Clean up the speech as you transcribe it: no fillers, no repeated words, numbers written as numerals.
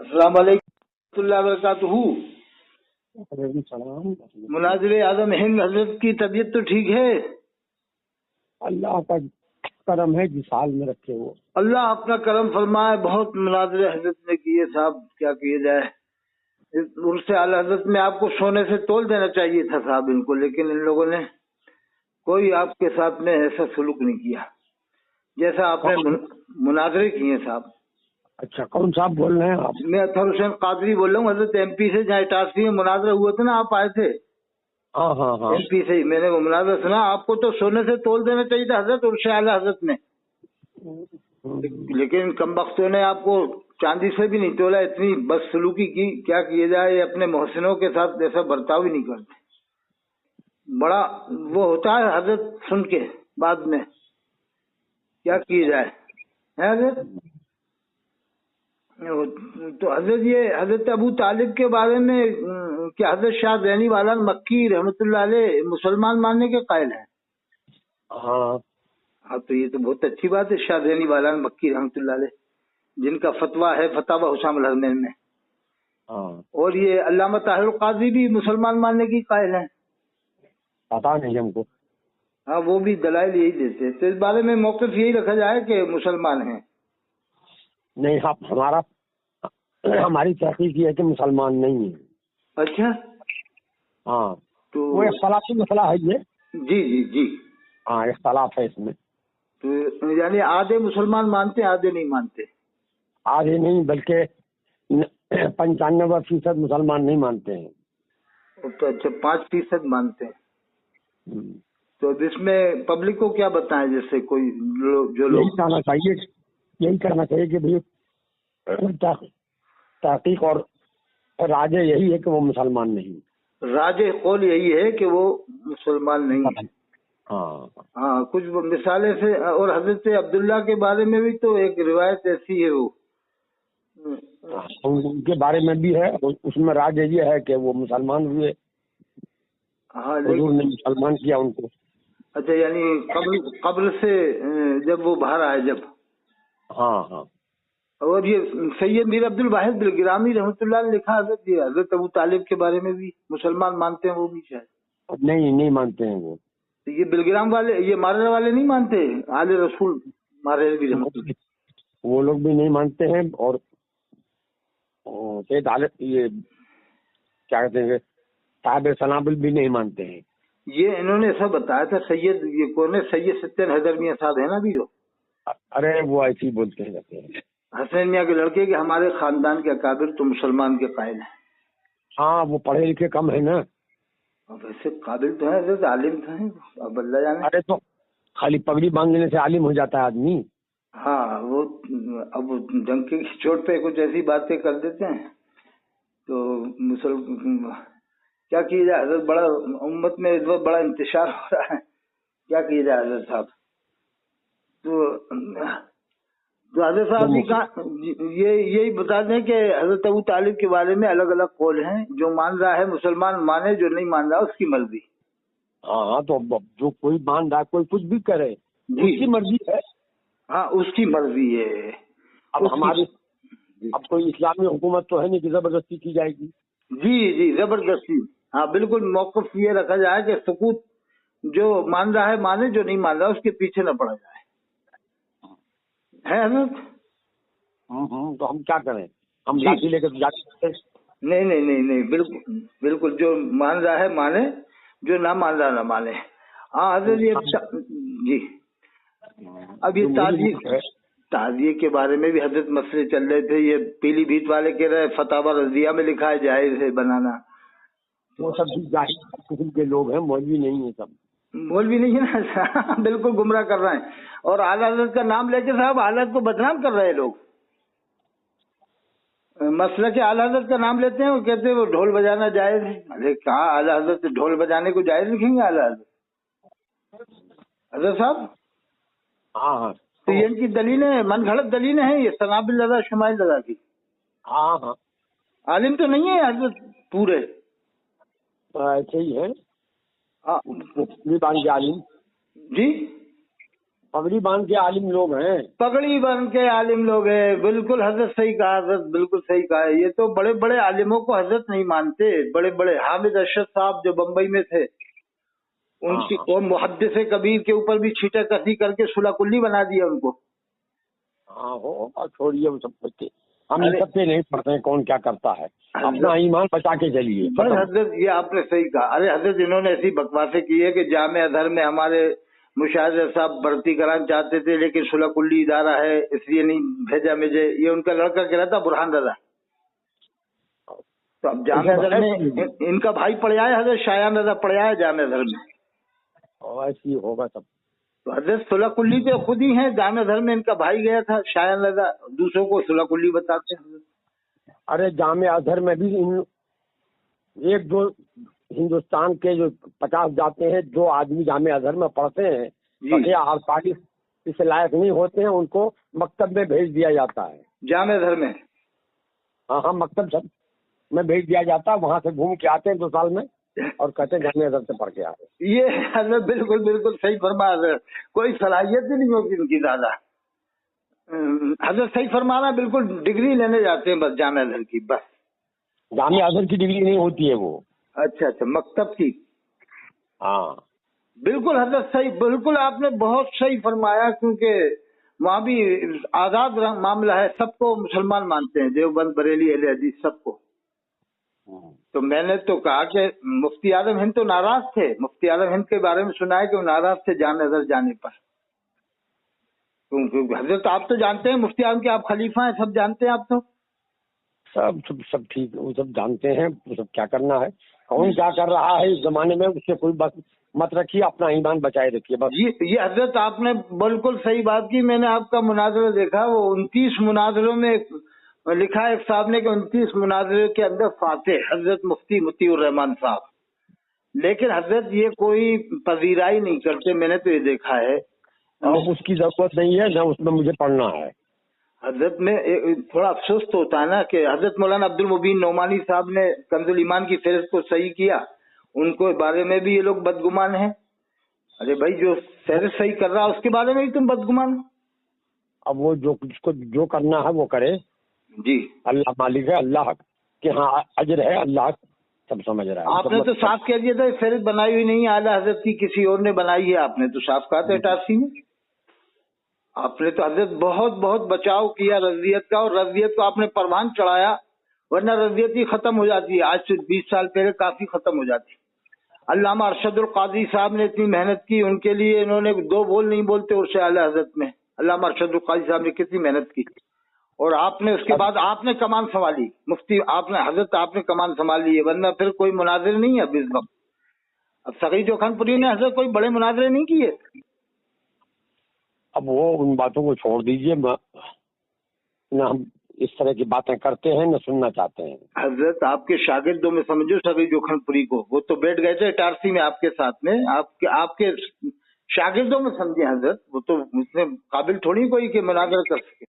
अस्सलाम वालेकुम रहमतुल्लाहि व बरकातुहू। सलाम। मुनाज़िर आज़म हिंद हजरत की तबीयत तो ठीक है? अल्लाह का करम है जिस हाल में रखे वो। अल्लाह अपना करम फरमाए। बहुत मुनाज़िर हजरत ने किए साहब, क्या किया जाए। उनसे आला हजरत में आपको सोने से तोल देना चाहिए था साहब इनको, लेकिन इन लोगों ने कोई आपके साथ में ऐसा सलूक नहीं किया जैसा आपने मुनाज़रे किए साहब। अच्छा, कौन साहब बोल रहे हैं आप? मैं अतहर हुसैन कादरी बोल रहा हूँ हजरत, एमपी से। जहाँ इटारसी में मुनाज़रा हुआ था ना, आप आए थे। हाँ हाँ हाँ। एमपी से ही मैंने वो मुनाज़रा सुना। आपको तो सोने से तोल देना चाहिए था हजरत, उनसे आला हजरत ने। लेकिन कम बख्तों ने आपको चांदी से भी नहीं तोला। इतनी बदसलूकी की, क्या किया जाए। अपने मोहसिनों के साथ ऐसा बर्ताव ही नहीं करते। बड़ा वो होता है हजरत, सुन के बाद में क्या किया जाए है हजरत। तो हजरत ये हजरत अबू तालिब के बारे में क्या हजरत शाह ज़ैनी वाला मक्की रहमतुल्लाह अलैह मुसलमान मानने के कायल है? हाँ हाँ, तो ये तो बहुत अच्छी बात है। शाह ज़ैनी वाला मक्की रहमतुल्लाह अलैह, जिनका फतवा है फतावा हुसाम अल हरमैन में। हाँ। और ये अल्लामा ताहिर काजी भी मुसलमान मानने की कायल है। पता नहीं हमको। हाँ, वो भी दलाइल यही देते हैं। तो इस बारे में मौक़िफ़ यही रखा जाए कि मुसलमान हैं। नहीं, आप हमारी तहकीक ये है कि मुसलमान नहीं है। अच्छा, हाँ, तो वो इख्तलाफी मसला है ये। जी जी जी। हाँ, इख्तलाफ है इसमें। तो यानी आधे मुसलमान मानते हैं, आधे नहीं मानते। आधे नहीं बल्कि 95% मुसलमान नहीं मानते हैं। तो अच्छा, 5% मानते हैं। हम्म। तो अब इसमें पब्लिक को क्या बताएं? जैसे कोई जो यही लोग कहना चाहिए कि भाई तहकीक और राजे यही है कि वो मुसलमान नहीं। राजे कौल यही है कि वो मुसलमान नहीं है। हाँ हाँ, कुछ मिसालें से। और हजरत अब्दुल्ला के बारे में भी तो एक रिवायत ऐसी है वो। उनके बारे में भी है। उसमें राज ये है कि वो मुसलमान हुए। हाँ, हुजूर लेकिन ने मुसलमान किया उनको। अच्छा, यानी कब्र से जब वो बाहर आए जब। हाँ हाँ। और ये सैयद मीर अब्दुल वाहिद बिलगिरामी रहमतुल्लाह ने लिखा हजरत, ये हजरत अबू तालिब के बारे में भी मुसलमान मानते हैं वो भी शायद। नहीं मानते हैं वो। तो ये बिलगिराम वाले, ये मारे वाले नहीं मानते। आले रसूल मारे भी रहमतुल्लाह। वो लोग भी नहीं मानते हैं। और सैयद ये क्या कहते हैं, साहिब सनाबुल भी नहीं मानते हैं। ये इन्होंने ऐसा बताया था। सैयद ये कौन है? सैयद सत्यन हैदर मियां साहब है ना भी जो। अरे वो ऐसे ही बोलते रहते हैं। हसनैन मियां के लड़के के हमारे खानदान के अकाबिर तो मुसलमान के कायल हैं। हाँ, वो पढ़े लिखे कम है ना। अब वैसे काबिल तो है, जैसे आलिम तो है। अब अल्लाह जाने। अरे तो खाली पगड़ी बांध लेने से आलिम हो जाता है आदमी? हाँ, वो अब जंग की चोट पे कुछ ऐसी बातें कर देते हैं तो क्या किया जाए हजरत। बड़ा उम्मत में इस वक्त बड़ा इंतशार हो रहा है। क्या किया जाए हजरत साहब। तो हजरत साहब जी कहा, ये यही बता दें कि हजरत अबू तालिब के बारे में अलग अलग कौल हैं। जो मान रहा है मुसलमान माने, जो नहीं मान रहा उसकी मर्जी। हाँ, तो अब जो कोई मान रहा है, कोई कुछ भी करे, जी, उसकी मर्जी है। हाँ, उसकी मर्जी है। अब हमारी अब कोई इस्लामी हुकूमत तो है नहीं कि जबरदस्ती की जाएगी। जी जी, जबरदस्ती। हाँ, बिल्कुल मौक़िफ़ ये रखा जाए कि सुकूत, जो मान रहा है माने, जो नहीं मान रहा उसके पीछे न पड़ा जाए, है हजरत। तो हम क्या करें? हम जी, लाठी लेकर जाते हैं। नहीं नहीं नहीं नहीं, बिल्कुल बिल्कुल। जो मान रहा है माने, जो ना मान रहा ना माने। हाँ हजरत, ये जी। अब ये जो मेरी मुल्क है। ताजिए के बारे में भी हजरत मसले चल रहे थे। ये पीलीभीत वाले कह रहे फतावा रजिया में लिखा है जायज है बनाना। वो सब भी जाहिल किस्म के लोग हैं, मौलवी नहीं है सब। मौलवी नहीं है ना। बिल्कुल गुमराह कर रहे हैं। और आला हजरत का नाम लेके साहब हालत को बदनाम कर रहे हैं लोग। मसला के आला हजरत का नाम लेते हैं, वो कहते हैं वो ढोल बजाना जायज है। अरे कहाँ आला हजरत ढोल बजाने को जायज लिखेंगे आला हजरत? हजरत साहब, हाँ हाँ। तो ये इनकी दलीलें मन घड़त दलीलें हैं, ये सनाबिल लदा शुमाइल लदा की। हाँ हाँ, आलिम तो नहीं है हजरत पूरे। तो ऐसे ही है। हाँ, मुस्लिम आलिम। जी। पगड़ी बांध के आलिम लोग हैं। पगड़ी बन के आलिम लोग हैं, बिल्कुल हजरत सही कहा, हजरत बिल्कुल सही कहा है। ये तो बड़े बड़े आलिमों को हजरत नहीं मानते, बड़े बड़े हामिद अरशद साहब जो बम्बई में थे, उनकी हाँ। और मुहद्दिस कबीर के ऊपर भी छीटा कसी करके सुलह कुल्ली बना दिया उनको। हाँ हो, और छोड़िए वो सब कुछ, हम इन अरे सब पे नहीं पढ़ते हैं कौन क्या करता है, अपना ईमान बचा के चलिए। बस खत्म। हजरत ये आपने सही कहा। अरे हजरत इन्होंने ऐसी बकवासें की है कि जामे अजहर में हमारे मुशाहिर साहब भर्ती कराना चाहते थे, लेकिन सुलह कुल्ली इदारा है इसलिए नहीं भेजा मुझे। ये उनका लड़का कह रहा था बुरहान रजा। तो अब जामे अजहर में इनका भाई पढ़ा है, हजरत शायान रजा पढ़ा है जामे अजहर में। और ऐसे ही होगा सब। तो हजरत सुलह कुल्ली तो खुद ही है, जामे अजहर में इनका भाई गया था शायान रजा, दूसरों को सुलह कुल्ली बताते हैं। अरे जामे अजहर में भी एक दो हिंदुस्तान के जो 50 जाते हैं, जो आदमी जामे अजहर में पढ़ते हैं, जी 48 इस लायक नहीं होते हैं, उनको मकतब में भेज दिया जाता है। जामे अजहर में। हाँ हाँ, मकतब सब में भेज दिया जाता है, वहाँ से घूम के आते हैं 2 साल में और कहते हैं जामे अजहर से पढ़ के आए। ये हजरत बिल्कुल बिल्कुल सही फरमा रहे हैं। कोई सलाहियत ही नहीं होती इनकी ज्यादा। हजरत सही फरमाना, बिल्कुल डिग्री लेने जाते हैं बस जामे अजहर की, बस। जामे अजहर की डिग्री नहीं होती है वो। अच्छा अच्छा, मकतब की। हाँ बिल्कुल हजरत सही, बिल्कुल आपने बहुत सही फरमाया, क्योंकि वहाँ भी आजाद मामला है, सबको मुसलमान मानते हैं, देवबंद बरेली अहले हदीस सबको। तो मैंने तो कहा कि मुफ्ती आजम हिंद तो नाराज थे, मुफ्ती आजम हिंद के बारे में सुना है कि वो नाराज थे जामे अजहर जाने पर। क्योंकि हजरत आप तो जानते हैं मुफ्ती आजम के आप खलीफा हैं, सब जानते हैं आप तो। सब ठीक, वो सब जानते हैं, वो सब क्या करना है, कौन क्या कर रहा है इस जमाने में, उससे कोई बस मत रखिए, अपना ईमान बचाए रखिए बस। ये हजरत आपने बिल्कुल सही बात की। मैंने आपका मुनाजरा देखा, वो 29 मुनाजरों में लिखा है एक साहब ने कि 29 मुनाजरे के अंदर फातेह हजरत मुफ्ती मुतीउर रहमान साहब। लेकिन हजरत ये कोई पजीराई नहीं करते, मैंने तो ये देखा है। अब उसकी जरूरत नहीं है, न उसमें मुझे पढ़ना है। हजरत में थोड़ा अफसोस तो होता है ना कि हजरत मौलाना अब्दुल मुबीन नोमानी साहब ने कंजुल ईमान की फहरिस्त को सही किया, उनको बारे में भी ये लोग बदगुमान हैं। अरे भाई, जो फहरिस्त सही कर रहा है उसके बारे में ही तुम बदगुमान हो। अब वो जो जिसको जो करना है वो करे जी, अल्लाह मालिक है, अल्लाह के हाँ अजर है, अल्लाह सब समझ रहा है। आपने तो साफ कह दिया था फहरिस्त बनाई हुई नहीं है आला हजरत की, किसी और ने बनाई है, आपने तो साफ कहा था टासी में। आपने तो हजरत बहुत बहुत बचाव किया रजियत का, और रजियत को आपने परवान चढ़ाया, वरना रजियत ही खत्म हो जाती है। आज से 20 साल पहले काफी खत्म हो जाती। अल्लामा अरशदुल काजी साहब ने इतनी मेहनत की, उनके लिए इन्होंने 2 बोल नहीं बोलते उर्से आला हजरत में। अल्लामा अरशदुल काजी साहब ने कितनी मेहनत की, और आपने उसके बाद आपने कमान संभाली, मुफ्ती आपने हजरत आपने कमान संभाल ली है, वरना फिर कोई मुनाजिर नहीं है अब इस वक्त। अब सगीर जोखनपुरी ने हजरत कोई बड़े मुनाजरे नहीं किए। अब वो उन बातों को छोड़ दीजिए, न हम इस तरह की बातें करते हैं न सुनना चाहते हैं। हजरत आपके शागिर्दों में समझो सगीर जोखनपुरी को, वो तो बैठ गए थे इटारसी में आपके साथ में, आपके शागिर्दों में समझे हजरत, वो तो उसने काबिल थोड़ी कोई कि मुनाजरा कर सके।